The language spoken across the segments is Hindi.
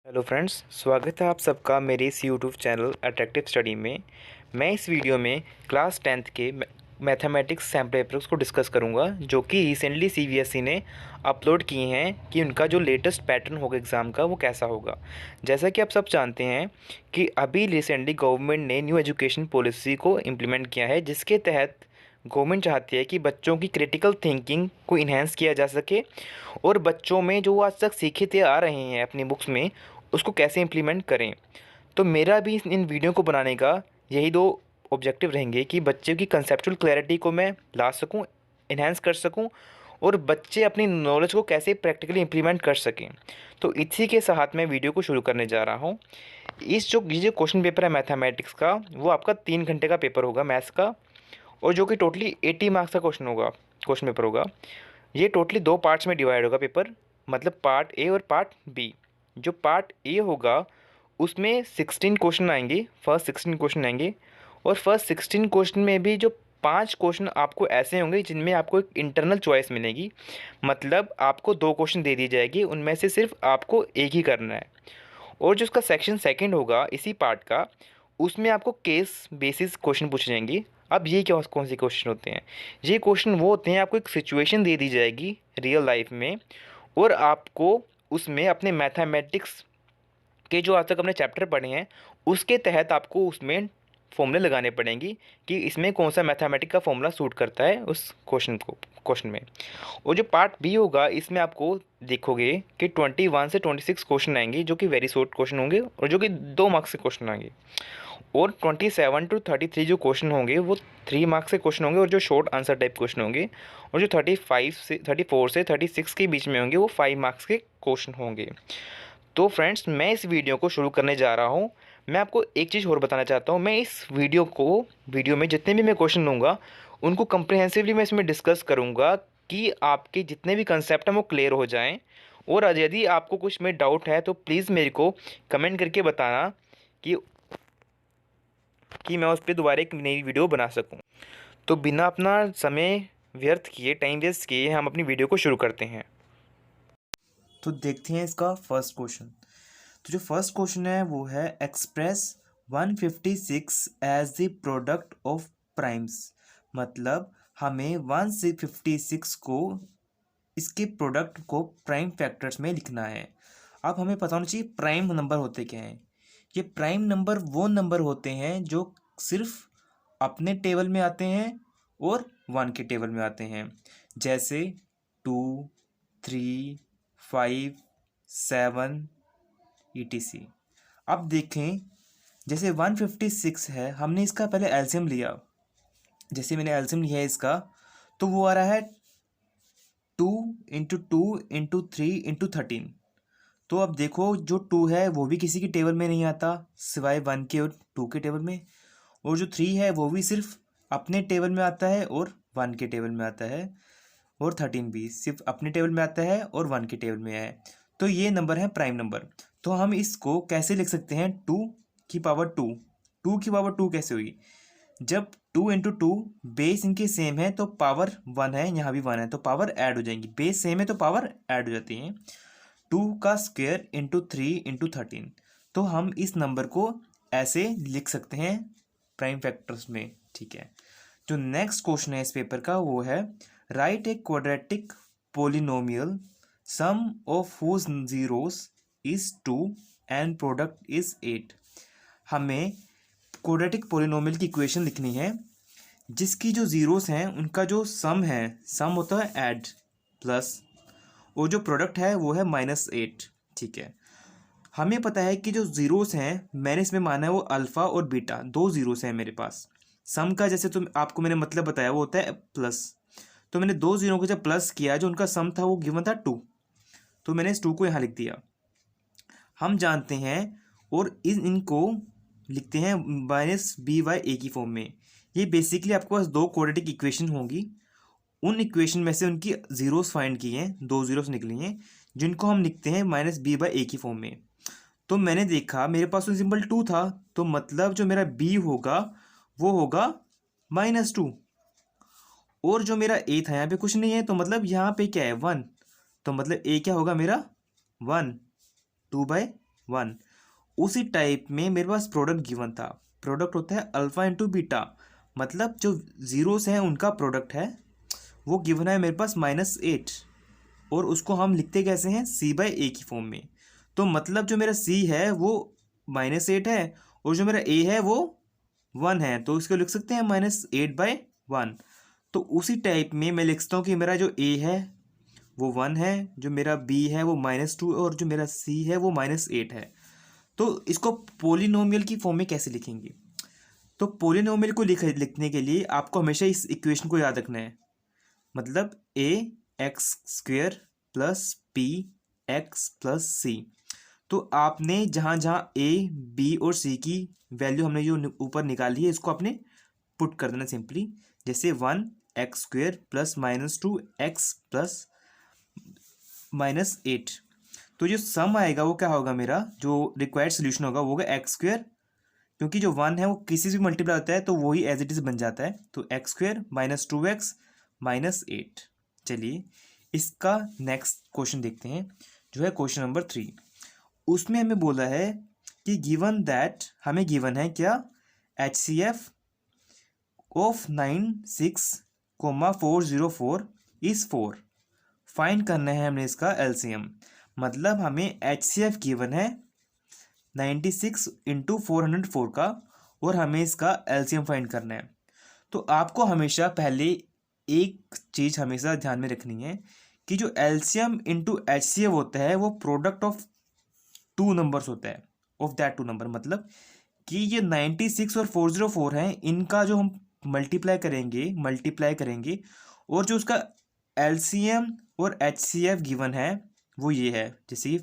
हेलो फ्रेंड्स, स्वागत है आप सबका मेरे इस यूट्यूब चैनल अट्रैक्टिव स्टडी में। मैं इस वीडियो में क्लास 10th के मैथमेटिक्स सैम्पल पेपर्स को डिस्कस करूंगा जो कि रिसेंटली सीबीएसई ने अपलोड किए हैं कि उनका जो लेटेस्ट पैटर्न होगा एग्ज़ाम का वो कैसा होगा। जैसा कि आप सब जानते हैं कि अभी रिसेंटली गवर्नमेंट ने न्यू एजुकेशन पॉलिसी को इम्प्लीमेंट किया है, जिसके तहत गवर्नमेंट चाहती है कि बच्चों की क्रिटिकल थिंकिंग को इन्हेंस किया जा सके और बच्चों में जो आज तक सीखते आ रहे हैं अपनी बुक्स में उसको कैसे इम्प्लीमेंट करें। तो मेरा भी इन वीडियो को बनाने का यही दो ऑब्जेक्टिव रहेंगे कि बच्चे की कंसेप्चुअल क्लैरिटी को मैं ला सकूं, इन्हेंस कर सकूं और बच्चे अपनी नॉलेज को कैसे प्रैक्टिकली इम्प्लीमेंट कर सकें। तो इसी के साथ मैं वीडियो को शुरू करने जा रहा हूं। ये जो क्वेश्चन पेपर है मैथमेटिक्स का, वो आपका 3 घंटे का पेपर होगा मैथ्स का, और जो कि टोटली 80 मार्क्स का क्वेश्चन पेपर होगा। ये टोटली 2 पार्ट्स में डिवाइड होगा पेपर, मतलब पार्ट ए और पार्ट बी। जो पार्ट ए होगा उसमें 16 क्वेश्चन आएंगे, फर्स्ट 16 क्वेश्चन आएंगे, और फर्स्ट 16 क्वेश्चन में भी जो 5 क्वेश्चन आपको ऐसे होंगे जिनमें आपको एक इंटरनल चॉइस मिलेगी। मतलब आपको 2 क्वेश्चन दे दी जाएगी, उनमें से सिर्फ आपको एक ही करना है। और जो उसका सेक्शन सेकंड होगा इसी पार्ट का, उसमें आपको केस बेसिस क्वेश्चन पूछे जाएंगे। अब ये क्या कौन से क्वेश्चन होते हैं? ये क्वेश्चन वो होते हैं, आपको एक सिचुएशन दे दी जाएगी रियल लाइफ में, और आपको उसमें अपने मैथमेटिक्स के जो आज तक अपने चैप्टर पढ़े हैं उसके तहत आपको उसमें फॉर्मूले लगाने पड़ेंगी कि इसमें कौन सा मैथमेटिक का फॉर्मूला सूट करता है उस क्वेश्चन में। और जो पार्ट बी होगा इसमें आपको देखोगे कि 21 से 26 क्वेश्चन आएंगे जो कि वेरी शॉर्ट क्वेश्चन होंगे और जो कि 2 मार्क्स के क्वेश्चन आएंगे। और 27 टू 33 जो क्वेश्चन होंगे वो 3 मार्क्स के क्वेश्चन होंगे और जो शॉर्ट आंसर टाइप क्वेश्चन होंगे। और जो 34 से 36 के बीच में होंगे वो 5 मार्क्स के क्वेश्चन होंगे। तो फ्रेंड्स, मैं इस वीडियो को शुरू करने जा रहा हूँ। मैं आपको एक चीज़ और बताना चाहता हूँ। मैं इस वीडियो में जितने भी मैं क्वेश्चन लूँगा उनको कम्प्रिहेंसिवली मैं इसमें डिस्कस करूँगा कि आपके जितने भी कंसेप्ट हैं वो क्लियर हो जाएं। और यदि आपको कुछ में डाउट है तो प्लीज़ मेरे को कमेंट करके बताना कि मैं उस पर दोबारा एक नई वीडियो बना सकूँ। तो बिना अपना समय व्यर्थ किए, टाइम वेस्ट किए, हम अपनी वीडियो को शुरू करते हैं। तो देखते हैं इसका फर्स्ट क्वेश्चन। तो जो फर्स्ट क्वेश्चन है वो है express 156 as the product of primes. मतलब हमें 156 को इसके प्रोडक्ट को प्राइम फैक्टर्स में लिखना है। अब हमें पता होना चाहिए प्राइम नंबर होते क्या हैं। ये प्राइम नंबर वो नंबर होते हैं जो सिर्फ अपने टेबल में आते हैं और 1 के टेबल में आते हैं। जैसे 2, 3, 5, 7 ETC। अब देखें, जैसे 156 है, हमने इसका पहले एलसीएम लिया। जैसे मैंने एलसीएम लिया है इसका, तो वो आ रहा है 2 इंटू 2 इंटू 3 इंटू 13। तो अब देखो, जो 2 है वो भी किसी के टेबल में नहीं आता सिवाय 1 के और 2 के टेबल में। और जो 3 है वो भी सिर्फ अपने टेबल में आता है और 1 के टेबल में आता है। और 13 भी सिर्फ अपने टेबल में आता है और 1 के टेबल में है। तो ये नंबर है प्राइम नंबर। तो हम इसको कैसे लिख सकते हैं? 2 की पावर 2। 2 की पावर 2 कैसे हुई? जब 2 इंटू 2 बेस इनके सेम है तो पावर 1 है, यहाँ भी 1 है तो पावर ऐड हो जाएंगी। बेस सेम है तो पावर ऐड हो जाती है। 2 का स्क्वायर इंटू 3 इंटू 13। तो हम इस नंबर को ऐसे लिख सकते हैं प्राइम फैक्टर्स में। ठीक है। जो नेक्स्ट क्वेश्चन है इस पेपर का वो है write a quadratic polynomial sum of whose zeros is 2 and product is 8। हमें क्वाड्रेटिक पोलिनोमियल की इक्वेशन लिखनी है जिसकी जो जीरोस हैं उनका जो सम है, सम होता है ऐड प्लस, और जो प्रोडक्ट है वो है -8। ठीक है। हमें पता है कि जो जीरोस हैं मैंने इसमें माना है वो अल्फ़ा और बीटा, 2 जीरोस हैं मेरे पास। सम का जैसे तो आपको मैंने मतलब बताया वो होता है प्लस। तो मैंने 2 जीरो को जब प्लस किया, जो उनका सम था वो गिवन था 2, तो मैंने इस 2 को यहाँ लिख दिया। हम जानते हैं और इनको लिखते हैं -b/a की फॉर्म में। ये बेसिकली आपके पास 2 क्वाड्रेटिक इक्वेशन होंगी। उन इक्वेशन में से उनकी जीरोस फाइंड किए हैं, 2 जीरोस निकली हैं जिनको हम लिखते हैं -b/a की फॉर्म में। तो मैंने देखा मेरे पास तो सिंपल 2 था, तो मतलब जो मेरा b होगा वो होगा -2। और जो मेरा a था यहाँ पे कुछ नहीं है, तो मतलब यहाँ पे क्या है 1, तो मतलब a क्या होगा मेरा 1, 2/8। 1। उसी टाइप में मेरे पास प्रोडक्ट गिवन था, प्रोडक्ट होता है अल्फ़ा इंटू बीटा, मतलब जो ज़ीरोस हैं उनका प्रोडक्ट है, वो गिवन है मेरे पास -8, और उसको हम लिखते कैसे हैं, c/a की फॉर्म में। तो मतलब जो मेरा c है वो -8 है, और जो मेरा a है वो 1 है, तो इसको लिख सकते हैं -8/1। तो उसी टाइप में मैं लिख सकता हूँ कि मेरा जो a है वो 1 है, जो मेरा b है वो -2, और जो मेरा c है वो -8 है। तो इसको पोलिनोमियल की फॉर्म में कैसे लिखेंगे? तो पोलिनोमियल को लिखने के लिए आपको हमेशा इस इक्वेशन को याद रखना है, मतलब ax² + bx + c। तो आपने जहाँ जहाँ a, b और c की वैल्यू हमने जो ऊपर निकाली है, इसको आपने पुट कर देना सिंपली, जैसे 1x² + -2x + -8। तो जो सम आएगा वो क्या होगा, मेरा जो रिक्वायर्ड सोल्यूशन होगा वो होगा x², क्योंकि जो 1 है वो किसी से भी मल्टीप्लाई होता है तो वही एज इट इज़ बन जाता है, तो x² - 2x - 8। चलिए इसका नेक्स्ट क्वेश्चन देखते हैं, जो है क्वेश्चन नंबर 3। उसमें हमें बोला है कि गिवन दैट, हमें गिवन है क्या, HCF ऑफ 96,404 इज़ 4। फाइंड करना है हमने इसका LCM, मतलब हमें HCF गिवन है 96 × 404 का, और हमें इसका LCM फाइंड करना है। तो आपको हमेशा पहले एक चीज़ हमेशा ध्यान में रखनी है कि जो LCM × HCF होता है वो प्रोडक्ट ऑफ टू नंबर्स होता है, ऑफ दैट टू नंबर, मतलब कि ये 96 और 404 हैं, इनका जो हम मल्टीप्लाई करेंगे, और जो उसका LCM और HCF गिवन है वो ये है, जैसे कि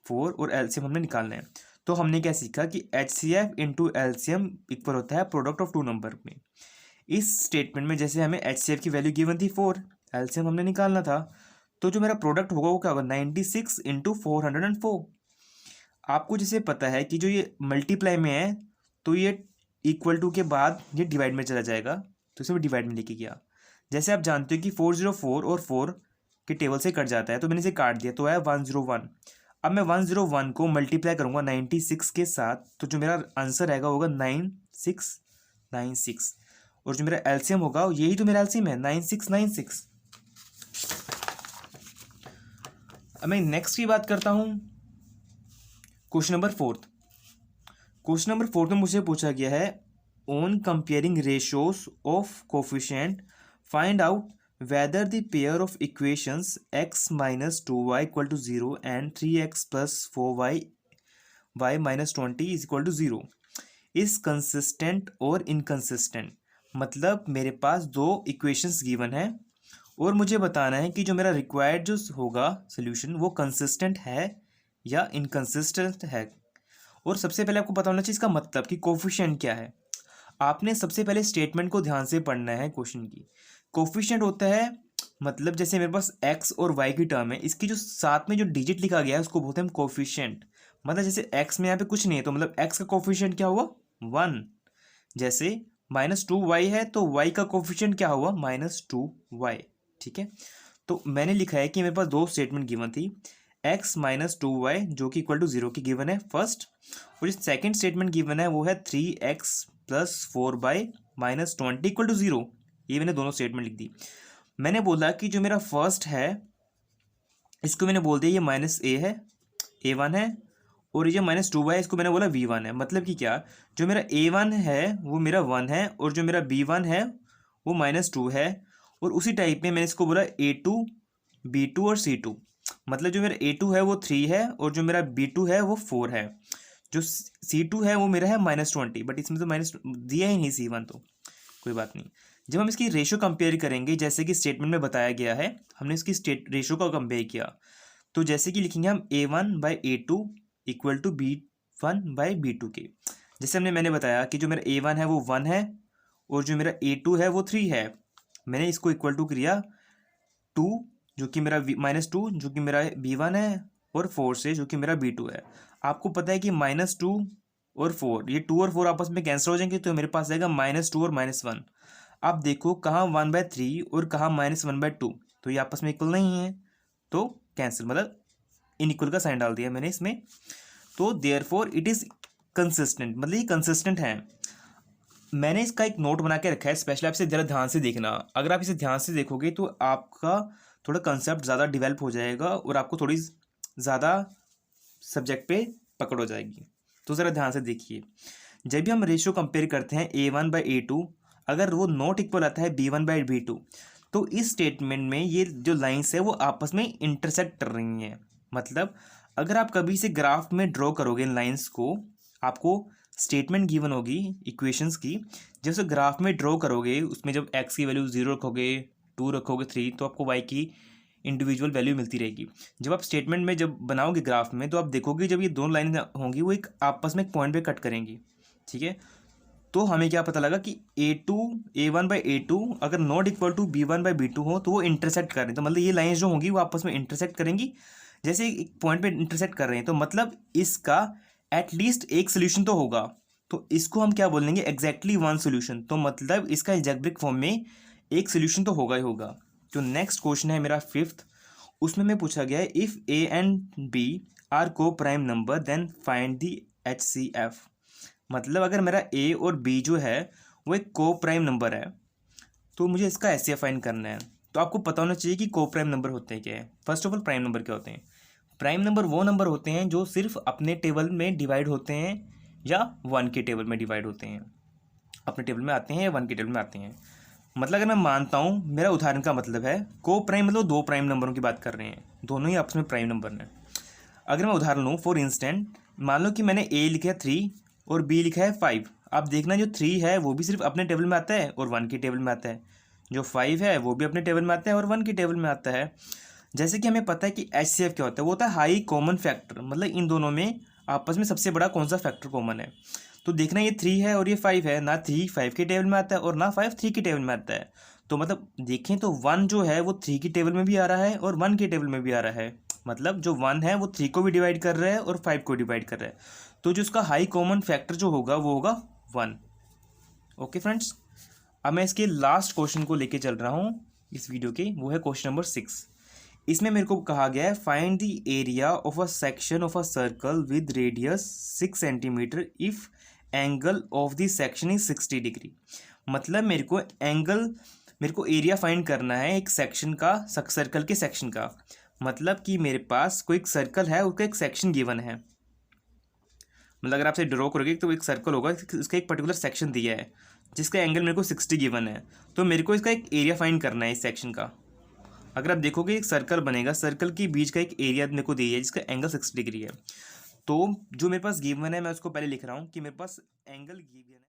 4 और LCM हमने निकालना है। तो हमने क्या सीखा कि HCF × LCM इक्वल होता है प्रोडक्ट ऑफ टू नंबर में। इस स्टेटमेंट में जैसे हमें HCF की वैल्यू गिवन थी 4, LCM हमने निकालना था, तो जो मेरा प्रोडक्ट होगा वो क्या होगा, 96 × 404। आपको जैसे पता है कि जो ये मल्टीप्लाई में है तो ये इक्वल टू के बाद ये डिवाइड में चला जाएगा, तो इसे डिवाइड में लेके गया। जैसे आप जानते हो कि 404 और 4 के टेबल से कट जाता है, तो मैंने इसे काट दिया, तो है 101। अब मैं 101 को मल्टीप्लाई करूँगा 96 के साथ, तो जो मेरा आंसर आएगा होगा 9696, और जो मेरा LCM होगा यही तो मेरा LCM है, 9696। अब मैं नेक्स्ट की बात करता हूँ, क्वेश्चन नंबर 4। क्वेश्चन नंबर 4 में मुझे पूछा गया है, on comparing ratios of coefficient find out whether the pair of equations x - 2y = 0 and 3x + 4y y - 20 = 0 is consistent और inconsistent। मतलब मेरे पास दो इक्वेशंस गिवन है, और मुझे बताना है कि जो मेरा रिक्वायर्ड जो होगा सोल्यूशन वो कंसिस्टेंट है या इनकंसिस्टेंट है। और सबसे पहले आपको पता होना चाहिए इसका मतलब कि कोफिशिएंट क्या है। आपने सबसे पहले स्टेटमेंट को ध्यान से पढ़ना है क्वेश्चन की। कोफिशिएंट होता है, मतलब जैसे मेरे पास x और y की टर्म है, इसकी जो साथ में जो डिजिट लिखा गया है उसको बोलते हैं हम कोफिशिएंट। मतलब जैसे x में यहाँ पे कुछ नहीं है, तो मतलब x का कोफिशिएंट क्या हुआ, 1। जैसे -2y है तो y का कोफिशिएंट क्या हुआ, -2y। ठीक है, तो मैंने लिखा है कि मेरे पास दो स्टेटमेंट गिवन थी, x - 2y जो कि इक्वल टू 0 की गिवन है फर्स्ट, और जो सेकेंड स्टेटमेंट गिवन है वो है 3x + 4y - 20 इक्वल टू 0। ये मैंने दोनों स्टेटमेंट लिख दी। मैंने बोला कि जो मेरा फर्स्ट है इसको मैंने बोल दिया ये -a है, a1 है, और ये -2y इसको मैंने बोला v1 है। मतलब कि क्या, जो मेरा a1 है वो मेरा 1 है, और जो मेरा b1 है वो -2 है, और उसी टाइप में मैंने इसको बोला a2, b2 और c2। मतलब जो मेरा a2 है वो 3 है, और जो मेरा b2 है वो 4 है, जो c2 है वो मेरा है -20, बट इसमें तो माइनस दिया ही नहीं c1, तो कोई बात नहीं। जब हम इसकी रेशो कंपेयर करेंगे, जैसे कि स्टेटमेंट में बताया गया है, हमने इसकी रेशो का कंपेयर किया, तो जैसे कि लिखेंगे हम a1/a2 इक्वल टू b1/b2 के। जैसे मैंने बताया कि जो मेरा a1 है वो 1 है, और जो मेरा a2 है वो 3 है। मैंने इसको इक्वल टू किया 2 जो कि मेरा -2 जो कि मेरा b1 है, और 4 से जो कि मेरा b2 है। आपको पता है कि -2 और 4, ये 2 और 4 आपस में कैंसिल हो जाएंगे, तो मेरे पास आएगा -2 और -1। आप देखो कहाँ 1/3 और कहाँ -1/2, तो ये आपस में इक्वल नहीं है, तो कैंसिल, मतलब इनइक्वल का साइन डाल दिया मैंने इसमें। तो देयरफॉर इट इज़ कंसिस्टेंट, मतलब ये कंसिस्टेंट है। मैंने इसका एक नोट बना के रखा है स्पेशली, आप इसे ज़रा ध्यान से देखना। अगर आप इसे ध्यान से देखोगे तो आपका थोड़ा कंसेप्ट ज़्यादा डेवलप हो जाएगा और आपको थोड़ी ज़्यादा सब्जेक्ट पे पकड़ हो जाएगी। तो ज़रा ध्यान से देखिए, जब भी हम रेशियो कंपेयर करते हैं A1/A2, अगर वो नॉट इक्वल आता है B1/B2, तो इस स्टेटमेंट में ये जो लाइंस है वो आपस में इंटरसेक्ट कर रही हैं। मतलब अगर आप कभी से ग्राफ में ड्रॉ करोगे इन लाइंस को, आपको स्टेटमेंट गिवन होगी इक्वेशंस की, जब उसे ग्राफ में ड्रॉ करोगे उसमें जब x की वैल्यू 0 रखोगे, 2 रखोगे, 3, तो आपको y की इंडिविजुअल वैल्यू मिलती रहेगी। जब आप स्टेटमेंट में जब बनाओगे ग्राफ में, तो आप देखोगे जब ये दोनों लाइन होंगी वो एक आपस में एक पॉइंट पे कट करेंगी, ठीक है। तो हमें क्या पता लगा कि A1/A2 अगर नॉट इक्वल टू B1/B2 हो तो वो इंटरसेक्ट कर रहे हैं। तो मतलब ये लाइन्स जो होंगी वो आपस में इंटरसेक्ट करेंगी, जैसे एक पॉइंट पे इंटरसेक्ट कर रहे हैं, तो मतलब इसका एटलीस्ट एक सोल्यूशन तो होगा। तो इसको हम क्या बोलेंगे, एग्जैक्टली वन सोल्यूशन। तो मतलब इसका अलजेब्रिक फॉर्म में एक सोल्यूशन तो होगा ही होगा। जो नेक्स्ट क्वेश्चन है मेरा 5th, उसमें मैं पूछा गया है if A and B are coprime number then find the HCF। मतलब अगर मेरा A और B जो है वो एक को प्राइम नंबर है, तो मुझे इसका HCF फाइंड करना है। तो आपको पता होना चाहिए कि को प्राइम नंबर होते हैं क्या है। First of all prime number क्या होते हैं। प्राइम नंबर वो नंबर होते हैं जो सिर्फ अपने टेबल में डिवाइड होते हैं या वन के टेबल में डिवाइड होते हैं, अपने टेबल में आते हैं या वन के टेबल में आते हैं। मतलब अगर मैं मानता हूँ, मेरा उदाहरण का मतलब है को प्राइम, मतलब दो प्राइम नंबरों की बात कर रहे हैं, दोनों ही आपस में प्राइम नंबर हैं। अगर मैं उदाहरण लूँ, फॉर इंस्टेंट मान लो कि मैंने A लिखा है 3 और B लिखा है 5। आप देखना जो 3 है वो भी सिर्फ अपने टेबल में आता है और 1 के टेबल में आता है, जो 5 है वो भी अपने टेबल में आता है और 1 के टेबल में आता है। जैसे कि हमें पता है कि HCF क्या होता है, वो होता है हाई कॉमन फैक्टर, मतलब इन दोनों में आपस में सबसे बड़ा कौन सा फैक्टर कॉमन है। तो देखना ये 3 है और ये 5 है, ना 3 5 के टेबल में आता है और ना 5 3 के टेबल में आता है। तो मतलब देखें तो 1 जो है वो 3 की टेबल में भी आ रहा है और 1 के टेबल में भी आ रहा है। मतलब जो 1 है वो 3 को भी डिवाइड कर रहा है और 5 को डिवाइड कर रहा है। तो जो उसका हाई कॉमन फैक्टर जो होगा वो होगा 1। ओके फ्रेंड्स, अब मैं इसके लास्ट क्वेश्चन को लेके चल रहा हूँ इस वीडियो के, वो है क्वेश्चन नंबर 6। इसमें मेरे को कहा गया है find the area of a section of a circle with radius 6 centimetre if angle of the section is 60 degree. मतलब मेरे को एरिया फाइंड करना है एक सेक्शन का, सर्कल के सेक्शन का। मतलब कि मेरे पास कोई एक सर्कल है, उसका एक सेक्शन गिवन है। मतलब अगर आपसे ड्रॉ करोगे तो एक सर्कल होगा, उसका एक पर्टिकुलर सेक्शन दिया है जिसका एंगल मेरे को 60 गिवन है। तो मेरे को इसका एक एरिया फाइंड करना है इस सेक्शन का। अगर आप देखोगे एक सर्कल बनेगा, सर्कल के बीच का एक एरिया मेरे को दिया है जिसका एंगल 60 डिग्री है। तो जो मेरे पास गिवन है मैं उसको पहले लिख रहा हूँ कि मेरे पास एंगल गिवन है।